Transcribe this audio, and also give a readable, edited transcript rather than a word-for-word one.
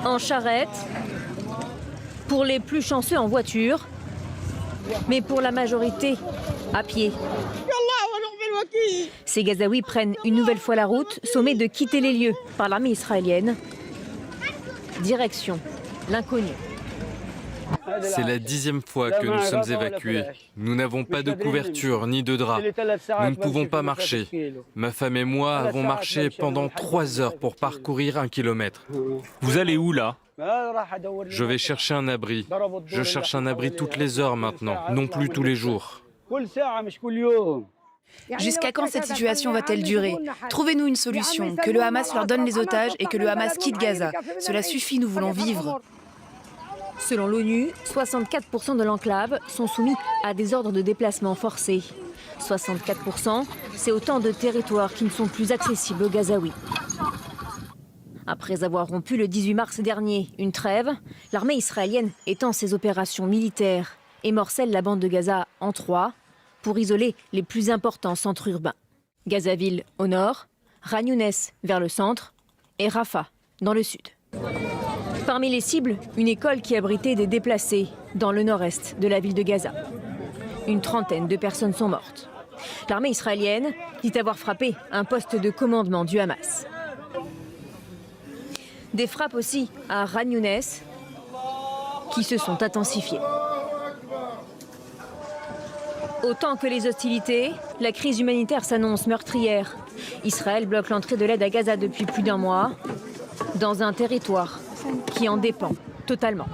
en charrette, pour les plus chanceux en voiture, mais pour la majorité à pied. Ces Gazaouis prennent une nouvelle fois la route, sommés de quitter les lieux par l'armée israélienne. Direction l'inconnu. C'est la 10e fois que nous sommes évacués. Nous n'avons pas de couverture ni de drap. Nous ne pouvons pas marcher. Ma femme et moi avons marché pendant 3 heures pour parcourir 1 kilomètre. Vous allez où là? Je vais chercher un abri. Je cherche un abri toutes les heures maintenant, non plus tous les jours. Jusqu'à quand cette situation va-t-elle durer? Trouvez-nous une solution, que le Hamas leur donne les otages et que le Hamas quitte Gaza. Cela suffit, nous voulons vivre. Selon l'ONU, 64% de l'enclave sont soumis à des ordres de déplacement forcés. 64%, c'est autant de territoires qui ne sont plus accessibles aux Gazaouis. Après avoir rompu le 18 mars dernier une trêve, l'armée israélienne étend ses opérations militaires et morcelle la bande de Gaza en 3 pour isoler les plus importants centres urbains. Gazaville au nord, Khan Younes vers le centre et Rafah dans le sud. Parmi les cibles, une école qui abritait des déplacés dans le nord-est de la ville de Gaza. Une trentaine de personnes sont mortes. L'armée israélienne dit avoir frappé un poste de commandement du Hamas. Des frappes aussi à Khan Younes qui se sont intensifiées. Autant que les hostilités, la crise humanitaire s'annonce meurtrière. Israël bloque l'entrée de l'aide à Gaza depuis plus d'1 mois, dans un territoire qui en dépend totalement.